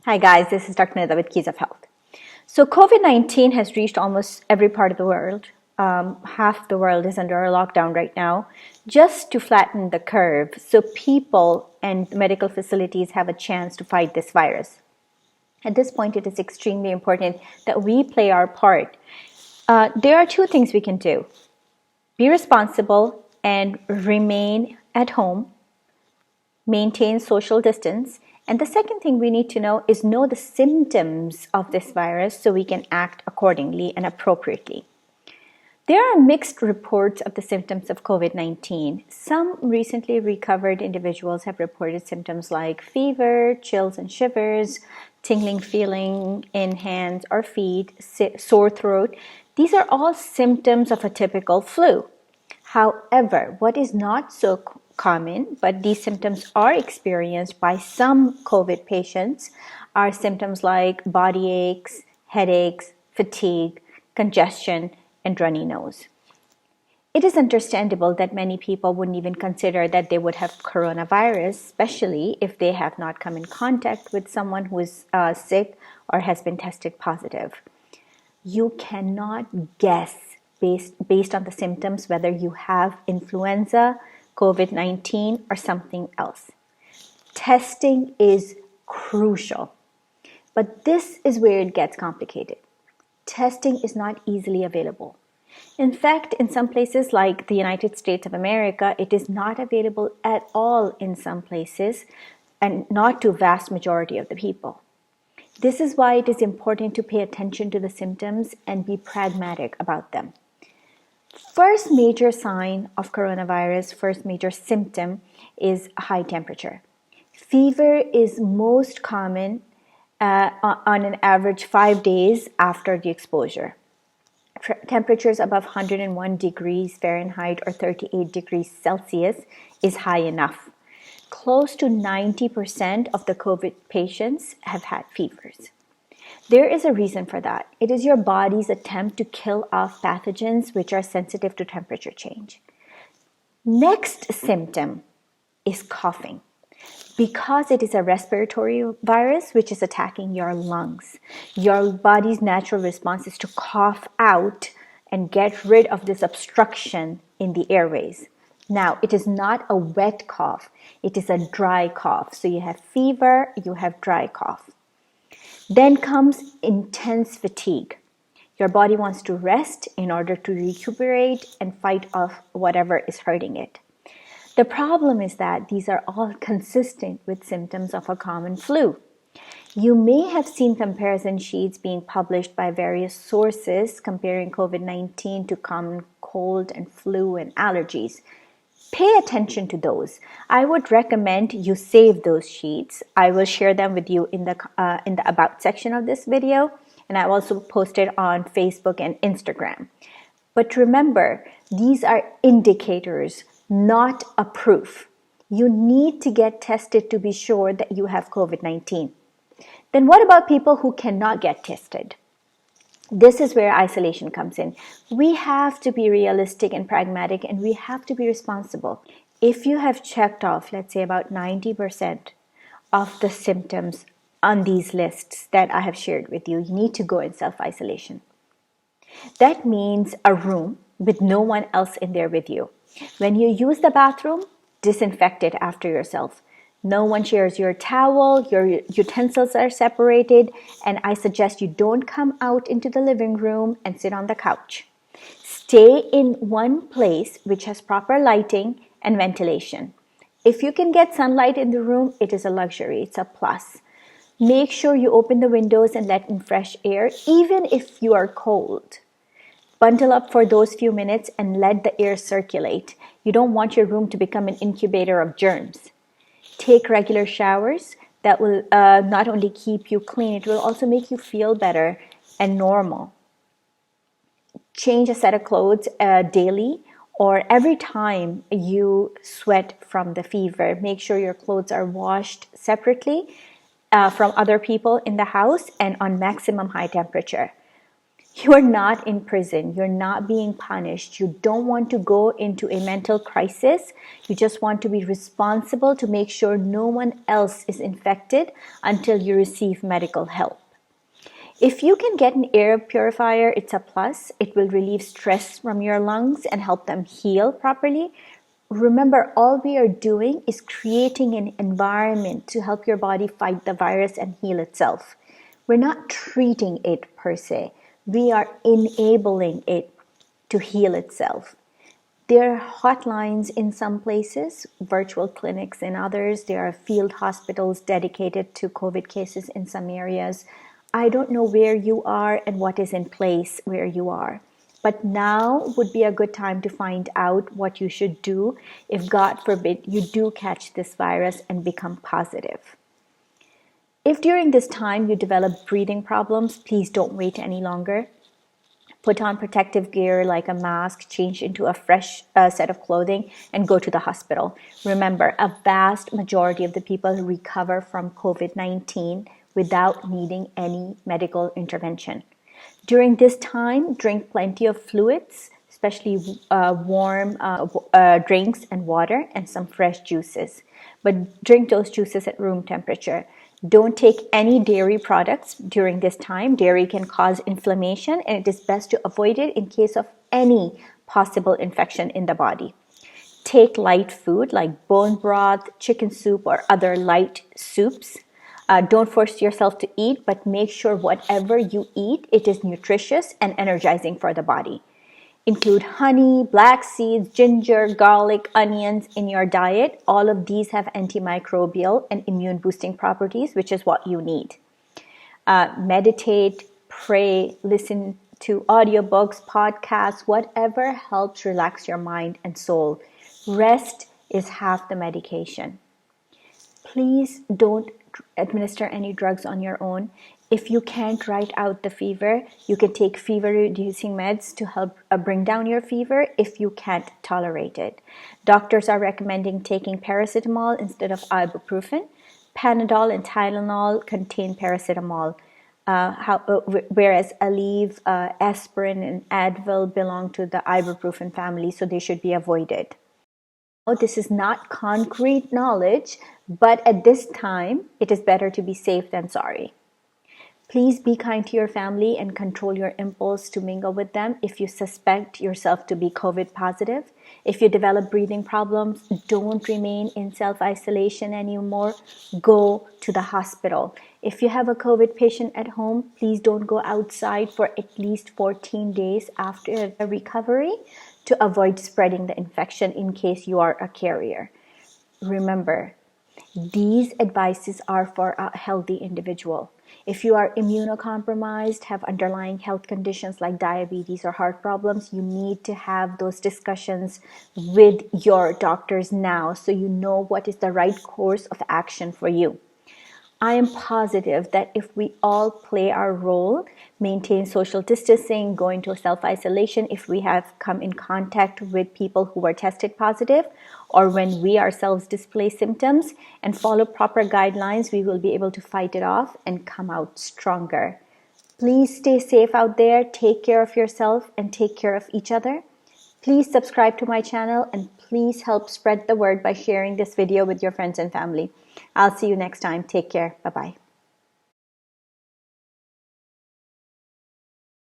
Hi guys, this is Dr. Nida with Keys of Health. So COVID-19 has reached almost every part of the world. Half the world is under a lockdown right now, just to flatten the curve so people and medical facilities have a chance to fight this virus. At this point, it is extremely important that we play our part. There are two things we can do. Be responsible and remain at home, maintain social distance. And the second thing we need to know is know the symptoms of this virus so we can act accordingly and appropriately. There are mixed reports of the symptoms of COVID-19. Some recently recovered individuals have reported symptoms like fever, chills and shivers, tingling feeling in hands or feet, sore throat. These are all symptoms of a typical flu. However, what is not so common, but these symptoms are experienced by some COVID patients, are symptoms like body aches, headaches, fatigue, congestion, and runny nose. It is understandable that many people wouldn't even consider that they would have coronavirus, especially if they have not come in contact with someone who is sick or has been tested positive. You cannot guess based on the symptoms whether you have influenza, COVID-19, or something else. Testing is crucial, but this is where it gets complicated. Testing is not easily available. In fact, in some places like the United States of America, it is not available at all in some places and not to vast majority of the people. This is why it is important to pay attention to the symptoms and be pragmatic about them. First major sign of coronavirus, first major symptom is high temperature. Fever is most common on an average 5 days after the exposure. Temperatures above 101 degrees Fahrenheit or 38 degrees Celsius is high enough. Close to 90% of the COVID patients have had fevers. There is a reason for that. It is your body's attempt to kill off pathogens which are sensitive to temperature change. Next symptom is coughing. Because it is a respiratory virus which is attacking your lungs, your body's natural response is to cough out and get rid of this obstruction in the airways. Now, it is not a wet cough, it is a dry cough. So you have fever, you have dry cough. Then comes intense fatigue. Your body wants to rest in order to recuperate and fight off whatever is hurting it. The problem is that these are all consistent with symptoms of a common flu. You may have seen comparison sheets being published by various sources comparing COVID-19 to common cold and flu and allergies. Pay attention to those. I would recommend you save those sheets. I will share them with you in the About section of this video, and I also post it on Facebook and Instagram. But remember, these are indicators, not a proof. You need to get tested to be sure that you have COVID-19. Then what about people who cannot get tested? This is where isolation comes in. We have to be realistic and pragmatic, and we have to be responsible. If you have checked off, let's say about 90% of the symptoms on these lists that I have shared with you, you need to go in self-isolation. That means a room with no one else in there with you. When you use the bathroom, disinfect it after yourself. No one shares your towel, your utensils are separated, and I suggest you don't come out into the living room and sit on the couch. Stay in one place which has proper lighting and ventilation. If you can get sunlight in the room, it is a luxury, it's a plus. Make sure you open the windows and let in fresh air, even if you are cold. Bundle up for those few minutes and let the air circulate. You don't want your room to become an incubator of germs. Take regular showers. That will not only keep you clean, it will also make you feel better and normal. Change a set of clothes daily or every time you sweat from the fever. Make sure your clothes are washed separately from other people in the house and on maximum high temperature. You are not in prison. You're not being punished. You don't want to go into a mental crisis. You just want to be responsible to make sure no one else is infected until you receive medical help. If you can get an air purifier, it's a plus. It will relieve stress from your lungs and help them heal properly. Remember, all we are doing is creating an environment to help your body fight the virus and heal itself. We're not treating it per se. We are enabling it to heal itself. There are hotlines in some places, virtual clinics in others. There are field hospitals dedicated to COVID cases in some areas. I don't know where you are and what is in place where you are. But now would be a good time to find out what you should do if, God forbid, you do catch this virus and become positive. If during this time you develop breathing problems, please don't wait any longer. Put on protective gear like a mask, change into a fresh set of clothing, and go to the hospital. Remember, a vast majority of the people recover from COVID-19 without needing any medical intervention. During this time, drink plenty of fluids, especially warm drinks and water, and some fresh juices. But drink those juices at room temperature. Don't take any dairy products during this time. Dairy can cause inflammation, and it is best to avoid it in case of any possible infection in the body. Take light food like bone broth, chicken soup, or other light soups. Don't force yourself to eat, but make sure whatever you eat, it is nutritious and energizing for the body. Include honey, black seeds, ginger, garlic, onions in your diet. All of these have antimicrobial and immune boosting properties, which is what you need. Meditate, pray, listen to audiobooks, podcasts, whatever helps relax your mind and soul. Rest is half the medication. Please don't administer any drugs on your own. If you can't write out the fever, you can take fever-reducing meds to help bring down your fever if you can't tolerate it. Doctors are recommending taking paracetamol instead of ibuprofen. Panadol and Tylenol contain paracetamol, whereas Aleve, aspirin, and Advil belong to the ibuprofen family, so they should be avoided. This is not concrete knowledge, but at this time, it is better to be safe than sorry. Please be kind to your family and control your impulse to mingle with them if you suspect yourself to be COVID positive. If you develop breathing problems, don't remain in self-isolation anymore. Go to the hospital. If you have a COVID patient at home, please don't go outside for at least 14 days after the recovery to avoid spreading the infection in case you are a carrier. Remember, these advices are for a healthy individual. If you are immunocompromised, have underlying health conditions like diabetes or heart problems, you need to have those discussions with your doctors now so you know what is the right course of action for you. I am positive that if we all play our role, maintain social distancing, go into self-isolation if we have come in contact with people who were tested positive, or when we ourselves display symptoms, and follow proper guidelines, we will be able to fight it off and come out stronger. Please stay safe out there, take care of yourself, and take care of each other. Please subscribe to my channel and please help spread the word by sharing this video with your friends and family. I'll see you next time. Take care. Bye-bye.